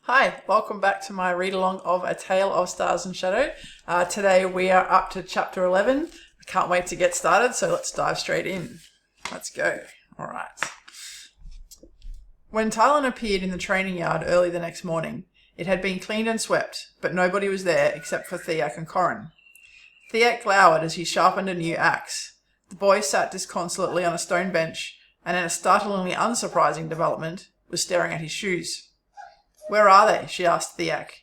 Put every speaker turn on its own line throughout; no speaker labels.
Hi, welcome back to my read-along of A Tale of Stars and Shadow. Today we are up to chapter 11. I can't wait to get started, so let's dive straight in. Let's go. All right. When Talyn appeared in the training yard early the next morning, it had been cleaned and swept, but nobody was there except for Theak and Corrin. Theak glowered as he sharpened a new axe. The boy sat disconsolately on a stone bench, and in a startlingly unsurprising development, was staring at his shoes. "Where are they?" she asked Theak.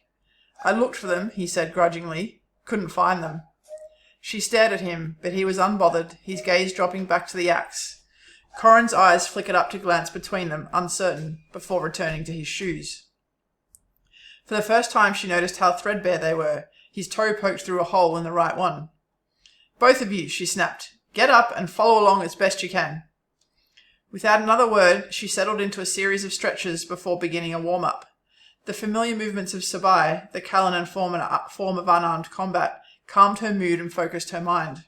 "I looked for them," he said grudgingly. "Couldn't find them." She stared at him, but he was unbothered, his gaze dropping back to the axe. Corrin's eyes flickered up to glance between them, uncertain, before returning to his shoes. For the first time she noticed how threadbare they were, his toe poked through a hole in the right one. "Both of you," she snapped. "Get up and follow along as best you can." Without another word, she settled into a series of stretches before beginning a warm-up. The familiar movements of Sabai, the Callinan form of unarmed combat, calmed her mood and focused her mind.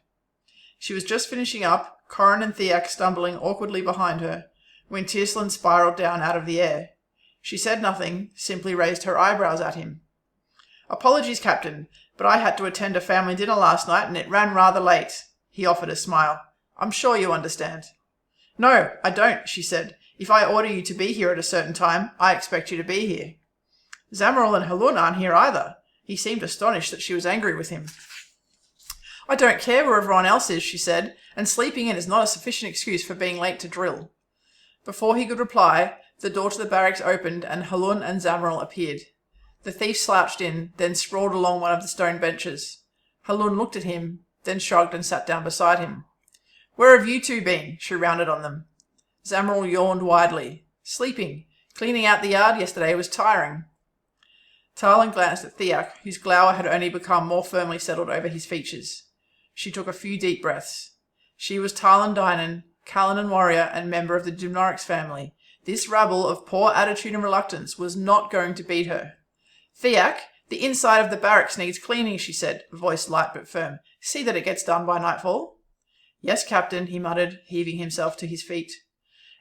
She was just finishing up, Corrin and Theak stumbling awkwardly behind her, when Talyn spiraled down out of the air. She said nothing, simply raised her eyebrows at him. "Apologies, Captain, but I had to attend a family dinner last night and it ran rather late." He offered a smile. "I'm sure you understand." "No, I don't," she said. "If I order you to be here at a certain time, I expect you to be here." "Zamrul and Halun aren't here either." He seemed astonished that she was angry with him. "I don't care where everyone else is," she said, "and sleeping in is not a sufficient excuse for being late to drill." Before he could reply, the door to the barracks opened and Halun and Zamrul appeared. The thief slouched in, then sprawled along one of the stone benches. Halun looked at him, then shrugged and sat down beside him. "Where have you two been?" she rounded on them. Zamrul yawned widely. "Sleeping. Cleaning out the yard yesterday was tiring." Talyn glanced at Theak, whose glower had only become more firmly settled over his features. She took a few deep breaths. She was Talyn Dynan, Callinan warrior and member of the Dumnorix family. This rabble of poor attitude and reluctance was not going to beat her. "Theak, the inside of the barracks needs cleaning," she said, voice light but firm. "See that it gets done by nightfall." "Yes, Captain," he muttered, heaving himself to his feet.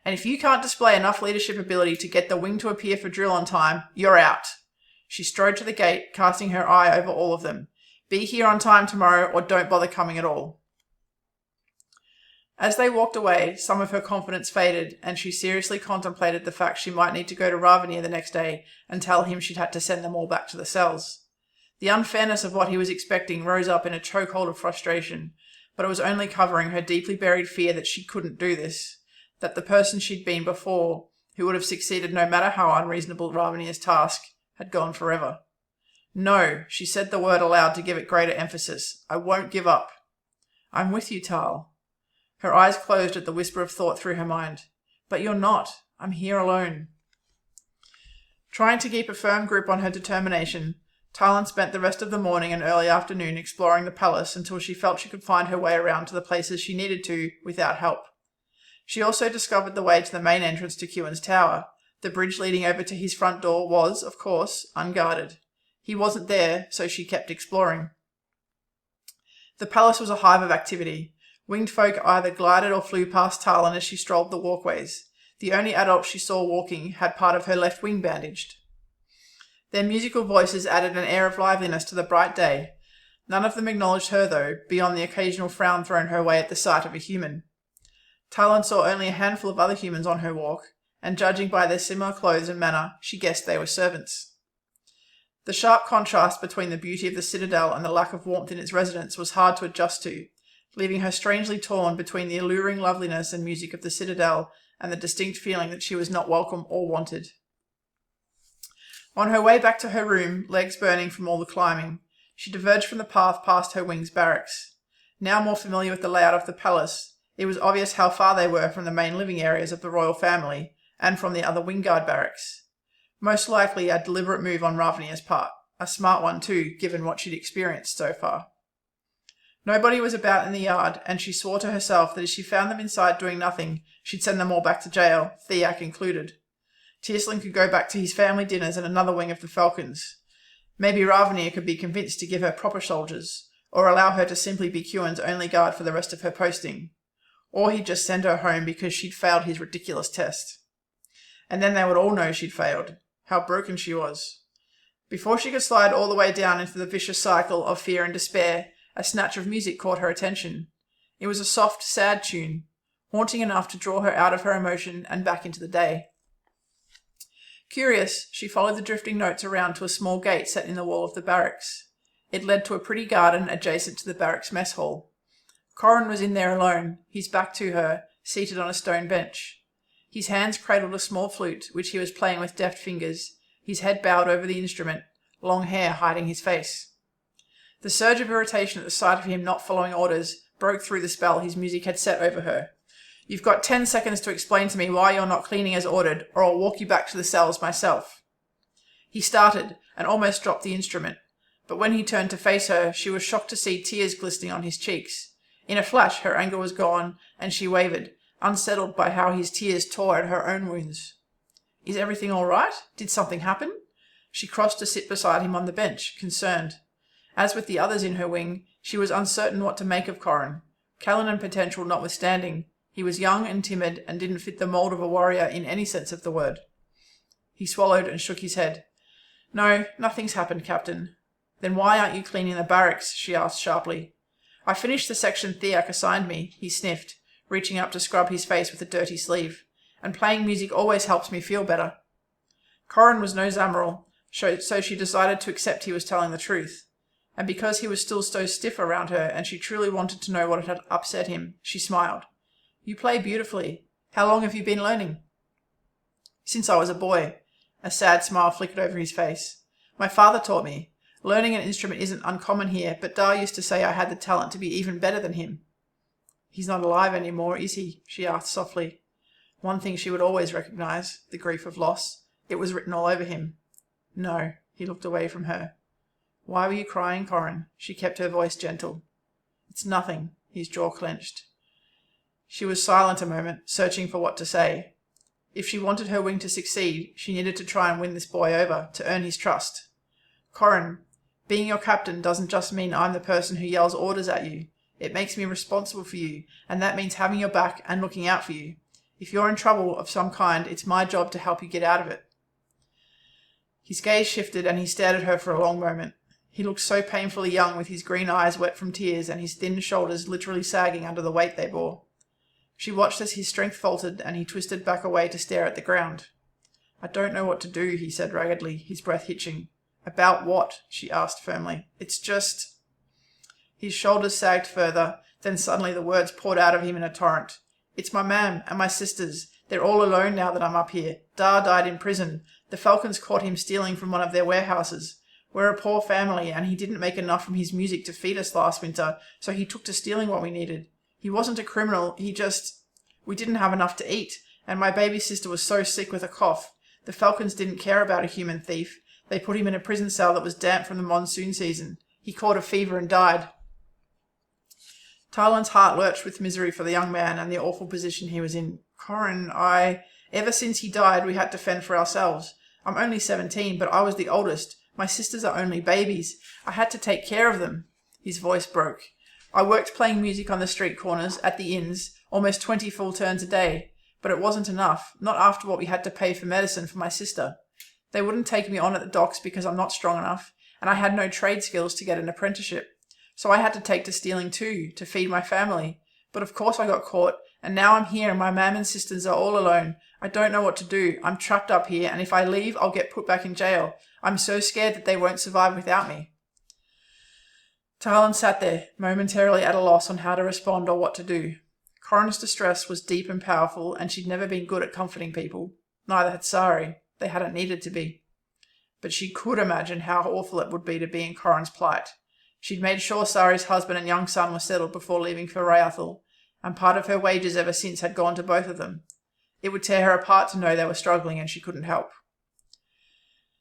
"And if you can't display enough leadership ability to get the wing to appear for drill on time, you're out." She strode to the gate, casting her eye over all of them. "Be here on time tomorrow, or don't bother coming at all." As they walked away, some of her confidence faded, and she seriously contemplated the fact she might need to go to Ravania the next day and tell him she'd had to send them all back to the cells. The unfairness of what he was expecting rose up in a chokehold of frustration, but it was only covering her deeply buried fear that she couldn't do this, that the person she'd been before, who would have succeeded no matter how unreasonable Ravania's task, had gone forever. "No," she said the word aloud to give it greater emphasis. "I won't give up." "I'm with you, Tal." Her eyes closed at the whisper of thought through her mind. "But you're not. I'm here alone." Trying to keep a firm grip on her determination, Talyn spent the rest of the morning and early afternoon exploring the palace until she felt she could find her way around to the places she needed to without help. She also discovered the way to the main entrance to Kewen's tower. The bridge leading over to his front door was, of course, unguarded. He wasn't there, so she kept exploring. The palace was a hive of activity. Winged folk either glided or flew past Talyn as she strolled the walkways. The only adult she saw walking had part of her left wing bandaged. Their musical voices added an air of liveliness to the bright day. None of them acknowledged her, though, beyond the occasional frown thrown her way at the sight of a human. Talyn saw only a handful of other humans on her walk, and judging by their similar clothes and manner, she guessed they were servants. The sharp contrast between the beauty of the citadel and the lack of warmth in its residents was hard to adjust to, leaving her strangely torn between the alluring loveliness and music of the citadel and the distinct feeling that she was not welcome or wanted. On her way back to her room, legs burning from all the climbing, she diverged from the path past her wing's barracks. Now more familiar with the layout of the palace, it was obvious how far they were from the main living areas of the royal family, and from the other wingguard barracks. Most likely a deliberate move on Ravania's part, a smart one too, given what she'd experienced so far. Nobody was about in the yard, and she swore to herself that if she found them inside doing nothing, she'd send them all back to jail, Theak included. Talyn could go back to his family dinners in another wing of the Falcons. Maybe Ravania could be convinced to give her proper soldiers, or allow her to simply be Kewen's only guard for the rest of her posting. Or he'd just send her home because she'd failed his ridiculous test. And then they would all know she'd failed, how broken she was. Before she could slide all the way down into the vicious cycle of fear and despair, a snatch of music caught her attention. It was a soft, sad tune, haunting enough to draw her out of her emotion and back into the day. Curious, she followed the drifting notes around to a small gate set in the wall of the barracks. It led to a pretty garden adjacent to the barracks mess hall. Corrin was in there alone, his back to her, seated on a stone bench. His hands cradled a small flute, which he was playing with deft fingers, his head bowed over the instrument, long hair hiding his face. The surge of irritation at the sight of him not following orders broke through the spell his music had set over her. "You've got 10 seconds to explain to me why you're not cleaning as ordered, or I'll walk you back to the cells myself." He started and almost dropped the instrument, but when he turned to face her, she was shocked to see tears glistening on his cheeks. In a flash, her anger was gone, and she wavered, unsettled by how his tears tore at her own wounds. "Is everything all right? Did something happen?" She crossed to sit beside him on the bench, concerned. As with the others in her wing, she was uncertain what to make of Corrin. Callanan potential notwithstanding, he was young and timid and didn't fit the mould of a warrior in any sense of the word. He swallowed and shook his head. "No, nothing's happened, Captain." "Then why aren't you cleaning the barracks?" she asked sharply. "I finished the section Theak assigned me," he sniffed, reaching up to scrub his face with a dirty sleeve. "And playing music always helps me feel better." Corrin was no Zamaral, so she decided to accept he was telling the truth. And because he was still so stiff around her and she truly wanted to know what had upset him, she smiled. "You play beautifully. How long have you been learning?" "Since I was a boy." A sad smile flickered over his face. "My father taught me. Learning an instrument isn't uncommon here, but Da used to say I had the talent to be even better than him." "He's not alive anymore, is he?" she asked softly. One thing she would always recognize, the grief of loss. It was written all over him. "No." He looked away from her. "Why were you crying, Corrin?" She kept her voice gentle. "It's nothing." His jaw clenched. She was silent a moment, searching for what to say. If she wanted her wing to succeed, she needed to try and win this boy over, to earn his trust. "Corrin, being your captain doesn't just mean I'm the person who yells orders at you. It makes me responsible for you, and that means having your back and looking out for you. If you're in trouble of some kind, it's my job to help you get out of it." His gaze shifted and he stared at her for a long moment. He looked so painfully young with his green eyes wet from tears and his thin shoulders literally sagging under the weight they bore. She watched as his strength faltered and he twisted back away to stare at the ground. "I don't know what to do," he said raggedly, his breath hitching. "About what?" she asked firmly. "It's just—" His shoulders sagged further, then suddenly the words poured out of him in a torrent. "It's my mam and my sisters. They're all alone now that I'm up here. Da died in prison. The Falcons caught him stealing from one of their warehouses. We're a poor family, and he didn't make enough from his music to feed us last winter, so he took to stealing what we needed. He wasn't a criminal, we didn't have enough to eat, and my baby sister was so sick with a cough. The Falcons didn't care about a human thief. They put him in a prison cell that was damp from the monsoon season. He caught a fever and died." Talyn's heart lurched with misery for the young man and the awful position he was in. "Corrin, ever since he died, we had to fend for ourselves. I'm only 17, but I was the oldest. My sisters are only babies. I had to take care of them." His voice broke. "I worked playing music on the street corners, at the inns, almost 20 full turns a day. But it wasn't enough, not after what we had to pay for medicine for my sister. They wouldn't take me on at the docks because I'm not strong enough, and I had no trade skills to get an apprenticeship. So I had to take to stealing too, to feed my family. But of course I got caught, and now I'm here and my mam and sisters are all alone. I don't know what to do. I'm trapped up here, and if I leave, I'll get put back in jail. I'm so scared that they won't survive without me." Talyn sat there, momentarily at a loss on how to respond or what to do. Corrin's distress was deep and powerful, and she'd never been good at comforting people. Neither had Sari. They hadn't needed to be. But she could imagine how awful it would be to be in Corrin's plight. She'd made sure Sari's husband and young son were settled before leaving for Rayathal, and part of her wages ever since had gone to both of them. It would tear her apart to know they were struggling and she couldn't help.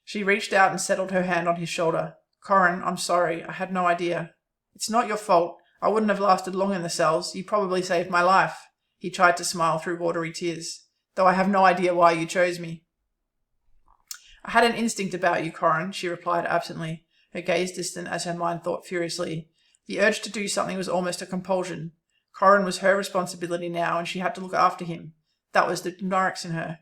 She reached out and settled her hand on his shoulder. "Corrin, I'm sorry. I had no idea." "It's not your fault. I wouldn't have lasted long in the cells. You probably saved my life." He tried to smile through watery tears. "Though I have no idea why you chose me." "I had an instinct about you, Corrin," she replied absently, her gaze distant as her mind thought furiously. The urge to do something was almost a compulsion. Corrin was her responsibility now, and she had to look after him. That was the Norix in her.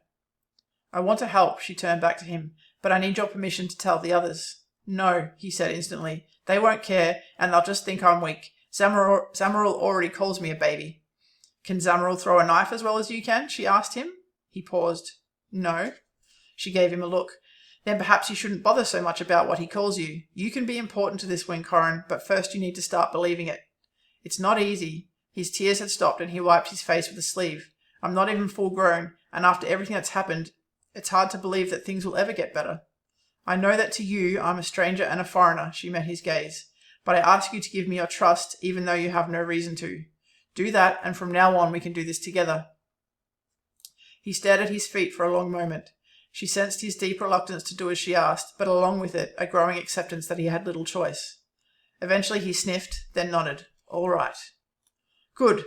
"I want to help," she turned back to him, "but I need your permission to tell the others." No, he said instantly. They won't care, and they'll just think I'm weak. Zamaral already calls me a baby. Can Zamaral throw a knife as well as you can? She asked him. He paused. No. She gave him a look. Then perhaps you shouldn't bother so much about what he calls you. You can be important to this wing, Corrin, but first you need to start believing it. It's not easy. His tears had stopped and he wiped his face with a sleeve. I'm not even full grown, and after everything that's happened, it's hard to believe that things will ever get better. I know that to you, I'm a stranger and a foreigner, she met his gaze, but I ask you to give me your trust, even though you have no reason to. Do that, and from now on we can do this together. He stared at his feet for a long moment. She sensed his deep reluctance to do as she asked, but along with it, a growing acceptance that he had little choice. Eventually he sniffed, then nodded. All right. Good.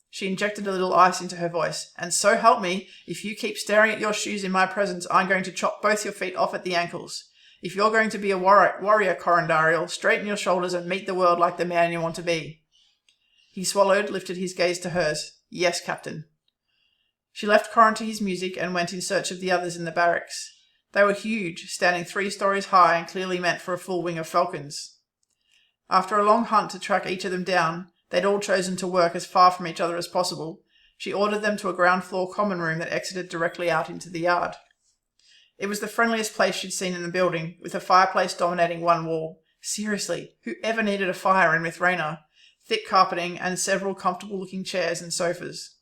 She injected a little ice into her voice. And so help me, if you keep staring at your shoes in my presence, I'm going to chop both your feet off at the ankles. If you're going to be a warrior, Corrin Dariel, straighten your shoulders and meet the world like the man you want to be. He swallowed, lifted his gaze to hers. Yes, Captain. She left Corrin to his music and went in search of the others in the barracks. They were huge, standing 3 stories high and clearly meant for a full wing of falcons. After a long hunt to track each of them down, they'd all chosen to work as far from each other as possible. She ordered them to a ground floor common room that exited directly out into the yard. It was the friendliest place she'd seen in the building, with a fireplace dominating one wall. Seriously, who ever needed a fire in Mithraina? Thick carpeting and several comfortable-looking chairs and sofas.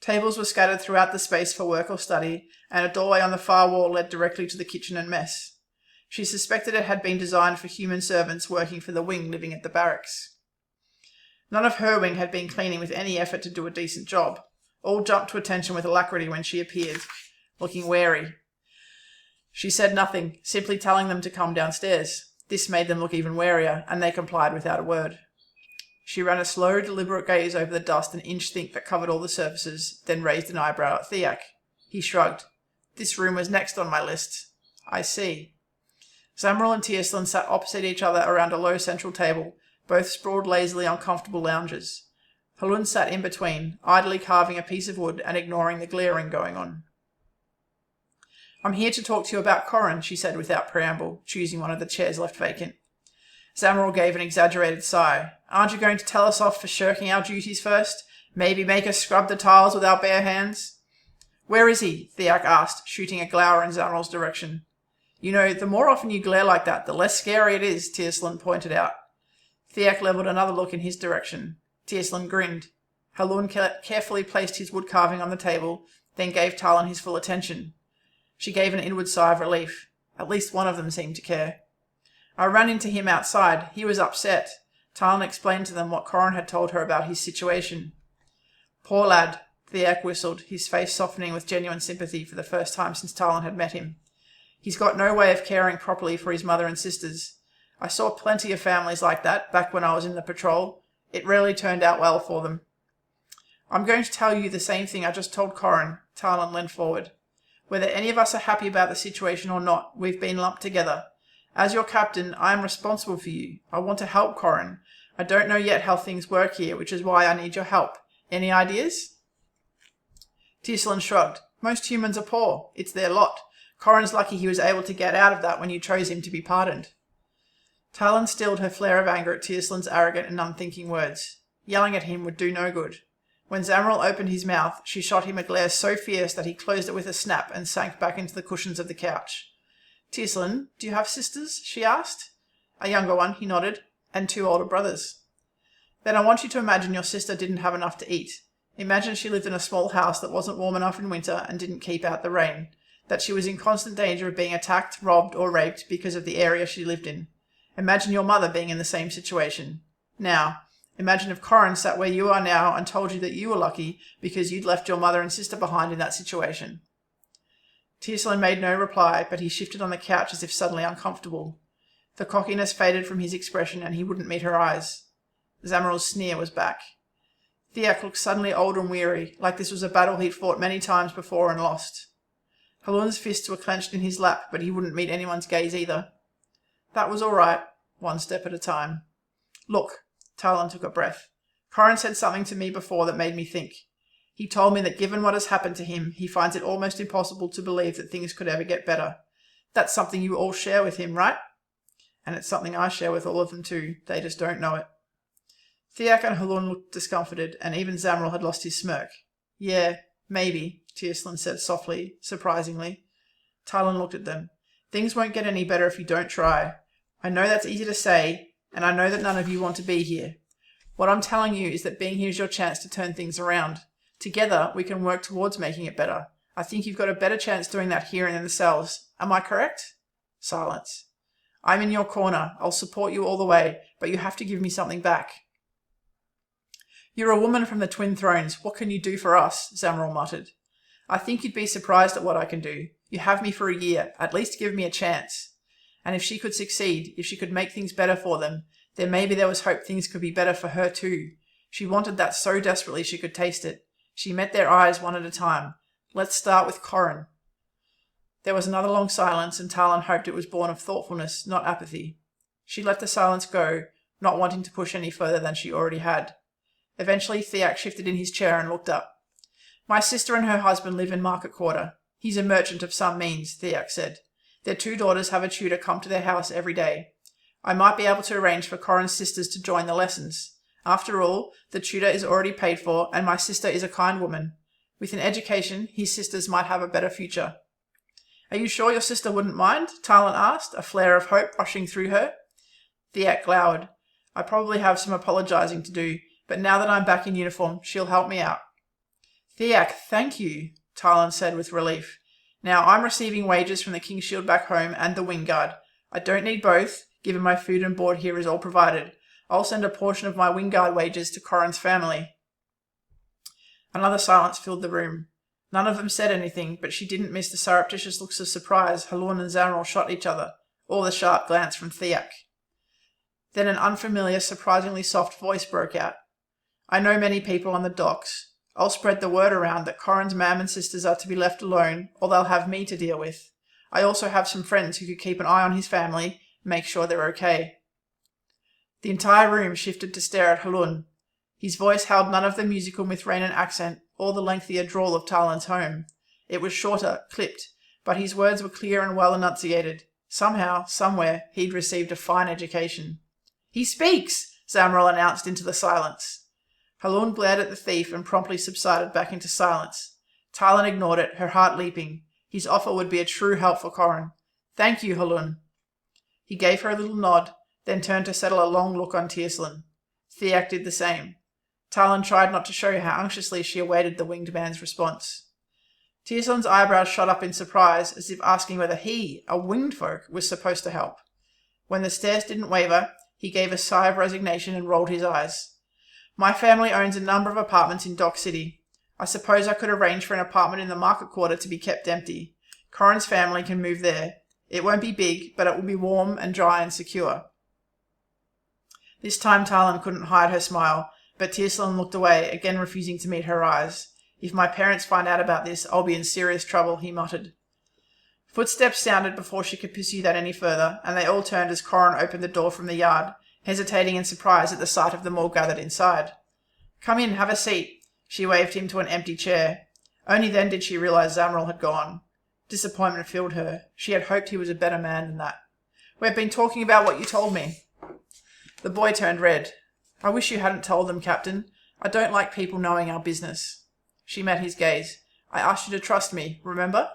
Tables were scattered throughout the space for work or study, and a doorway on the far wall led directly to the kitchen and mess. She suspected it had been designed for human servants working for the wing living at the barracks. None of her wing had been cleaning with any effort to do a decent job. All jumped to attention with alacrity when she appeared, looking wary. She said nothing, simply telling them to come downstairs. This made them look even warier, and they complied without a word. She ran a slow, deliberate gaze over the dust and inch think that covered all the surfaces, then raised an eyebrow at Theak. He shrugged. This room was next on my list. I see. Zamaral and Tierslin sat opposite each other around a low central table, both sprawled lazily on comfortable lounges. Halun sat in between, idly carving a piece of wood and ignoring the glaring going on. I'm here to talk to you about Corrin, she said without preamble, choosing one of the chairs left vacant. Zamaral gave an exaggerated sigh. Aren't you going to tell us off for shirking our duties first? Maybe make us scrub the tiles with our bare hands? Where is he? Theak asked, shooting a glower in Zamaral's direction. You know, the more often you glare like that, the less scary it is, Tierslin pointed out. Theak levelled another look in his direction. Tierslin grinned. Halun carefully placed his wood carving on the table, then gave Talyn his full attention. She gave an inward sigh of relief. At least one of them seemed to care. I ran into him outside. He was upset. Talyn explained to them what Corrin had told her about his situation. Poor lad, Theak whistled, his face softening with genuine sympathy for the first time since Talyn had met him. He's got no way of caring properly for his mother and sisters. I saw plenty of families like that back when I was in the patrol. It rarely turned out well for them. I'm going to tell you the same thing I just told Corrin. Talyn leaned forward. Whether any of us are happy about the situation or not, we've been lumped together. As your captain, I am responsible for you. I want to help Corrin. I don't know yet how things work here, which is why I need your help. Any ideas? Tierslin shrugged. Most humans are poor. It's their lot. Corrin's lucky he was able to get out of that when you chose him to be pardoned. Talyn stilled her flare of anger at Tierslin's arrogant and unthinking words. Yelling at him would do no good. When Zamaral opened his mouth, she shot him a glare so fierce that he closed it with a snap and sank back into the cushions of the couch. Tierslin, do you have sisters? She asked. A younger one, he nodded, and 2 older brothers. Then I want you to imagine your sister didn't have enough to eat. Imagine she lived in a small house that wasn't warm enough in winter and didn't keep out the rain. That she was in constant danger of being attacked, robbed, or raped because of the area she lived in. Imagine your mother being in the same situation. Now, imagine if Corrin sat where you are now and told you that you were lucky because you'd left your mother and sister behind in that situation. Tierslin made no reply, but he shifted on the couch as if suddenly uncomfortable. The cockiness faded from his expression and he wouldn't meet her eyes. Zamaral's sneer was back. Theak looked suddenly old and weary, like this was a battle he'd fought many times before and lost. Halun's fists were clenched in his lap, but he wouldn't meet anyone's gaze either. That was all right, one step at a time. Look, Talyn took a breath. Corrin said something to me before that made me think. He told me that given what has happened to him, he finds it almost impossible to believe that things could ever get better. That's something you all share with him, right? and it's something I share with all of them too. They just don't know it. Theak and Halun looked discomfited, and even Zamrul had lost his smirk. Yeah, maybe, Tierslin said softly, surprisingly. Talyn looked at them. Things won't get any better if you don't try. I know that's easy to say, and I know that none of you want to be here. What I'm telling you is that being here is your chance to turn things around. Together, we can work towards making it better. I think you've got a better chance doing that here and in the cells. Am I correct? Silence. I'm in your corner. I'll support you all the way, but you have to give me something back. You're a woman from the Twin Thrones. What can you do for us? Zamrul muttered. I think you'd be surprised at what I can do. You have me for a year. At least give me a chance. And if she could succeed, if she could make things better for them, then maybe there was hope things could be better for her too. She wanted that so desperately she could taste it. She met their eyes one at a time. Let's start with Corrin. There was another long silence, and Talyn hoped it was born of thoughtfulness, not apathy. She let the silence go, not wanting to push any further than she already had. Eventually, Theak shifted in his chair and looked up. My sister and her husband live in Market Quarter. He's a merchant of some means, Theak said. Their 2 daughters have a tutor come to their house every day. I might be able to arrange for Corrin's sisters to join the lessons. After all, the tutor is already paid for, and my sister is a kind woman. With an education, his sisters might have a better future. Are you sure your sister wouldn't mind? Talyn asked, a flare of hope rushing through her. Theak glowered. I probably have some apologizing to do, but now that I'm back in uniform, she'll help me out. Theak, thank you, Talyn said with relief. Now I'm receiving wages from the King's Shield back home and the Wingguard. I don't need both, given my food and board here is all provided. I'll send a portion of my Wingguard wages to Corrin's family. Another silence filled the room. None of them said anything, but she didn't miss the surreptitious looks of surprise Halun and Zamrul shot each other, or the sharp glance from Theak. Then an unfamiliar, surprisingly soft voice broke out. I know many people on the docks. I'll spread the word around that Corrin's mam and sisters are to be left alone, or they'll have me to deal with. I also have some friends who could keep an eye on his family, make sure they're okay. The entire room shifted to stare at Halun. His voice held none of the musical Mithraean accent or the lengthier drawl of Talyn's home. It was shorter, clipped, but his words were clear and well enunciated. Somehow, somewhere, he'd received a fine education. He speaks! Zamrul announced into the silence. Halun glared at the thief and promptly subsided back into silence. Talyn ignored it, her heart leaping. His offer would be a true help for Corrin. Thank you, Halun. He gave her a little nod, then turned to settle a long look on Tierslin. Theak did the same. Talyn tried not to show how anxiously she awaited the winged man's response. Tierslin's eyebrows shot up in surprise, as if asking whether he, a winged folk, was supposed to help. When the stares didn't waver, he gave a sigh of resignation and rolled his eyes. My family owns a number of apartments in Dock City. I suppose I could arrange for an apartment in the Market Quarter to be kept empty. Corrin's family can move there. It won't be big, but it will be warm and dry and secure. This time Talyn couldn't hide her smile, but Tierslin looked away, again refusing to meet her eyes. If my parents find out about this, I'll be in serious trouble, he muttered. Footsteps sounded before she could pursue that any further, and they all turned as Corrin opened the door from the yard, hesitating in surprise at the sight of them all gathered inside. Come in, have a seat. She waved him to an empty chair. Only then did she realize Zamrul had gone. Disappointment filled her. She had hoped he was a better man than that. We've been talking about what you told me. The boy turned red. I wish you hadn't told them, Captain. I don't like people knowing our business. She met his gaze. I asked you to trust me, remember?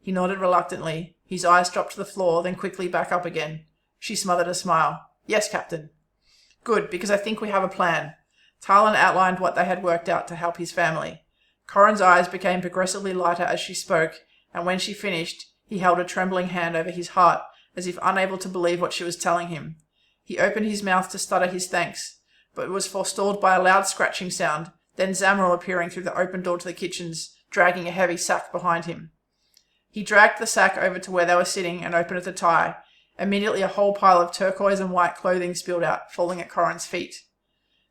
He nodded reluctantly. His eyes dropped to the floor, then quickly back up again. She smothered a smile. Yes, Captain. Good, because I think we have a plan. Talyn outlined what they had worked out to help his family. Corrin's eyes became progressively lighter as she spoke, and when she finished, he held a trembling hand over his heart, as if unable to believe what she was telling him. He opened his mouth to stutter his thanks, but was forestalled by a loud scratching sound, then Zamrul appearing through the open door to the kitchens, dragging a heavy sack behind him. He dragged the sack over to where they were sitting and opened it to tie. Immediately a whole pile of turquoise and white clothing spilled out, falling at Corrin's feet.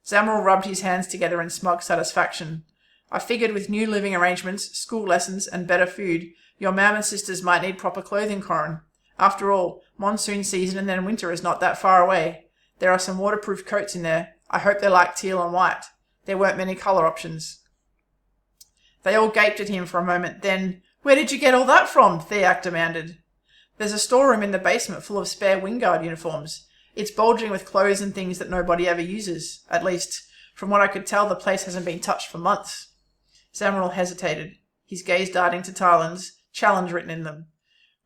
Zamrul rubbed his hands together in smug satisfaction. I figured with new living arrangements, school lessons, and better food, your mam and sisters might need proper clothing, Corrin. After all, monsoon season and then winter is not that far away. There are some waterproof coats in there. I hope they like teal and white. There weren't many colour options. They all gaped at him for a moment, then, Where did you get all that from? Theak demanded. There's a storeroom in the basement full of spare wingguard uniforms. It's bulging with clothes and things that nobody ever uses. At least, from what I could tell, the place hasn't been touched for months. Samuel hesitated, his gaze darting to Talyn's, challenge written in them.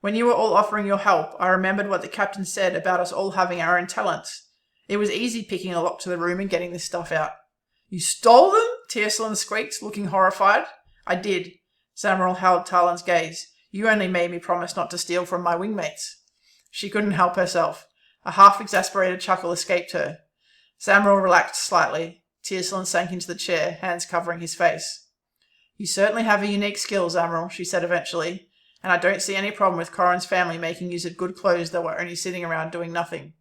When you were all offering your help, I remembered what the captain said about us all having our own talents. It was easy picking a lock to the room and getting this stuff out. You stole them? Tiercelin squeaked, looking horrified. I did. Samuel held Talyn's gaze. You only made me promise not to steal from my wingmates. She couldn't help herself. A half-exasperated chuckle escaped her. Samuel relaxed slightly. Tiercelin sank into the chair, hands covering his face. You certainly have a unique skill, Samuel, she said eventually, and I don't see any problem with Corrin's family making use of good clothes that were only sitting around doing nothing.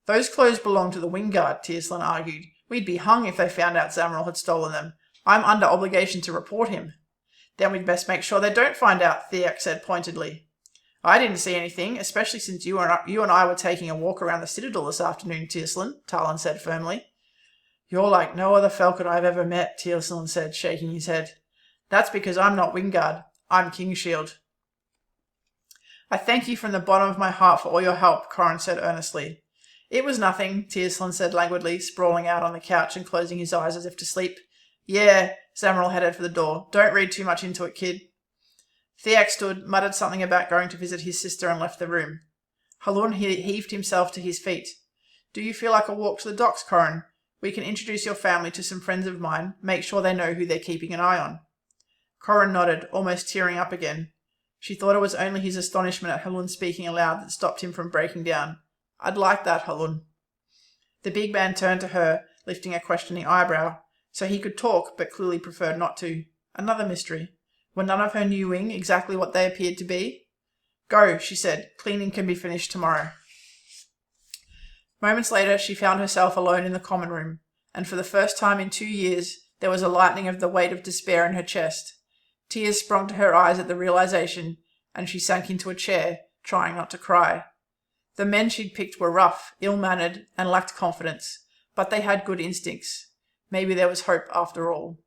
Those clothes belong to the wingguard, Tiercelin argued. We'd be hung if they found out Samuel had stolen them. I'm under obligation to report him. Then we'd best make sure they don't find out, Theak said pointedly. I didn't see anything, especially since you and I were taking a walk around the citadel this afternoon, Tiercelin, Talyn said firmly. You're like no other falcon I've ever met, Tiercelin said, shaking his head. That's because I'm not wingguard. I'm Kingshield. I thank you from the bottom of my heart for all your help, Corrin said earnestly. It was nothing, Tiercelin said languidly, sprawling out on the couch and closing his eyes as if to sleep. Yeah, Samuel headed for the door. Don't read too much into it, kid. Theak stood, muttered something about going to visit his sister and left the room. Halun heaved himself to his feet. Do you feel like a walk to the docks, Corrin? We can introduce your family to some friends of mine, make sure they know who they're keeping an eye on. Corrin nodded, almost tearing up again. She thought it was only his astonishment at Halun speaking aloud that stopped him from breaking down. I'd like that, Halun. The big man turned to her, lifting a questioning eyebrow. So he could talk, but clearly preferred not to. Another mystery. Were none of her new wing exactly what they appeared to be? Go, she said. Cleaning can be finished tomorrow. Moments later, she found herself alone in the common room, and for the first time in 2 years, there was a lightening of the weight of despair in her chest. Tears sprung to her eyes at the realization, and she sank into a chair, trying not to cry. The men she'd picked were rough, ill-mannered, and lacked confidence, but they had good instincts. Maybe there was hope after all.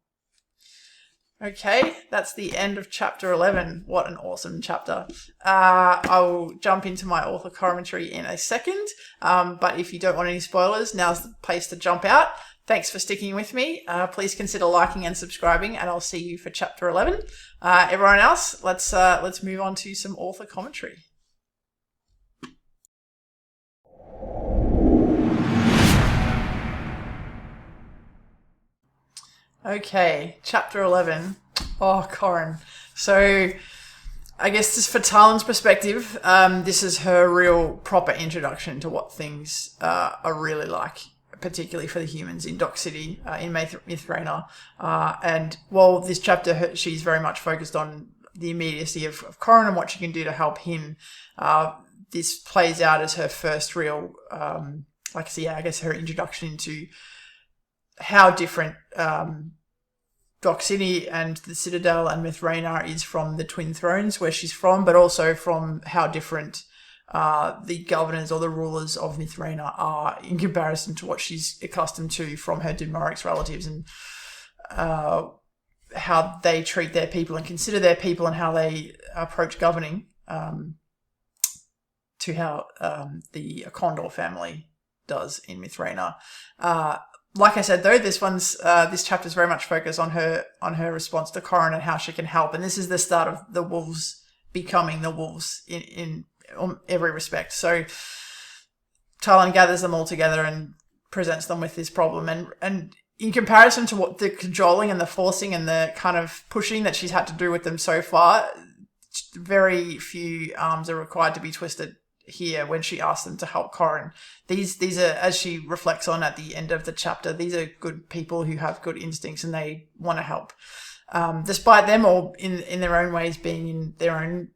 Okay, that's the end of chapter 11. What an awesome chapter. I'll jump into my author commentary in a second, but if you don't want any spoilers, now's the place to jump out. Thanks for sticking with me. Please consider liking and subscribing, and I'll see you for chapter 11. Everyone else, let's move on to some author commentary. Okay, chapter 11. Oh, Corrin. So, I guess just for Talyn's perspective, this is her real proper introduction to what things are really like, particularly for the humans in Dock City, in Mithraena. And while this chapter, she's very much focused on the immediacy of Corrin and what she can do to help him. This plays out as her first real, I guess her introduction into how different Dock City and the Citadel and Mithraena is from the Twin Thrones, where she's from, but also from how different the governors or the rulers of Mithraena are in comparison to what she's accustomed to from her Dunmorix relatives, and how they treat their people and consider their people, and how they approach governing, to how the Condor family does in Mithraena. Like I said, though, this chapter is very much focused on her response to Corrin and how she can help, and this is the start of the wolves becoming the wolves in every respect. So Talyn gathers them all together and presents them with this problem, and in comparison to what the cajoling and the forcing and the kind of pushing that she's had to do with them so far, very few arms are required to be twisted here when she asks them to help Corrin. These are, as she reflects on at the end of the chapter, these are good people who have good instincts and they want to help, despite them all in their own ways being in their own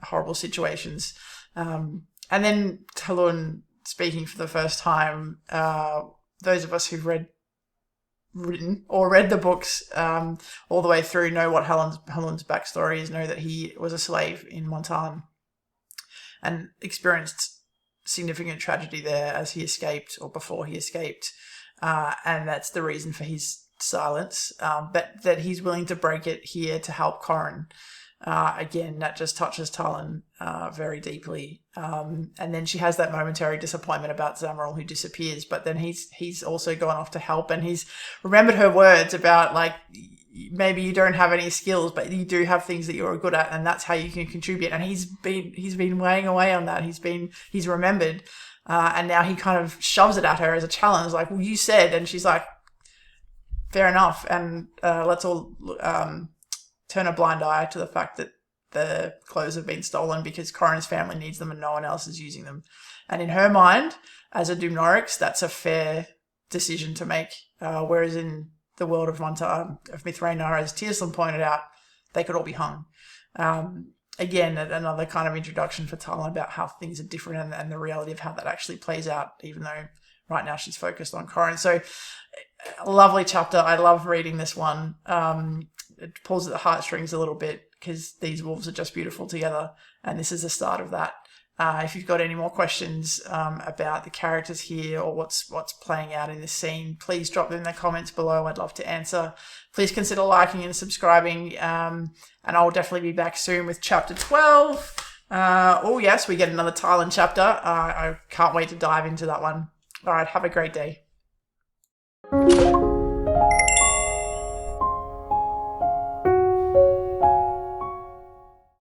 horrible situations. And then Talyn speaking for the first time. Those of us who've read the books all the way through know what Halun's backstory is, know that he was a slave in Montan and experienced significant tragedy there as he escaped, or before he escaped, and that's the reason for his silence, but that he's willing to break it here to help Corrin. Again, that just touches Talyn very deeply. And then she has that momentary disappointment about Zamaral, who disappears, but then he's also gone off to help, and he's remembered her words about, like, maybe you don't have any skills, but you do have things that you're good at, and that's how you can contribute. And he's been weighing away on that. He's remembered, and now he kind of shoves it at her as a challenge, like, well, you said, and she's like, fair enough, and let's all turn a blind eye to the fact that the clothes have been stolen because Corrin's family needs them and no one else is using them. And in her mind, as a Dumnorix, that's a fair decision to make. Whereas in the world of Mithranar, as Tierslin pointed out, they could all be hung. Again, another kind of introduction for Talyn about how things are different and the reality of how that actually plays out, even though right now she's focused on Corrin. So, a lovely chapter. I love reading this one. It pulls at the heartstrings a little bit because these wolves are just beautiful together, and this is the start of that. If you've got any more questions about the characters here or what's playing out in this scene, please drop them in the comments below. I'd love to answer. Please consider liking and subscribing, and I'll definitely be back soon with chapter 12. Oh yes, we get another Talyn chapter. I can't wait to dive into that one. All right, have a great day.